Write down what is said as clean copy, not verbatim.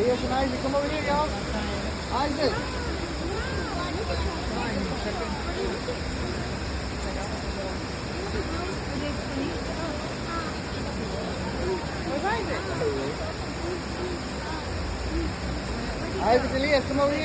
Elias and Isaac, come over here, y'all. Isaac. Where's Isaac? Isaac, Elias, come over here.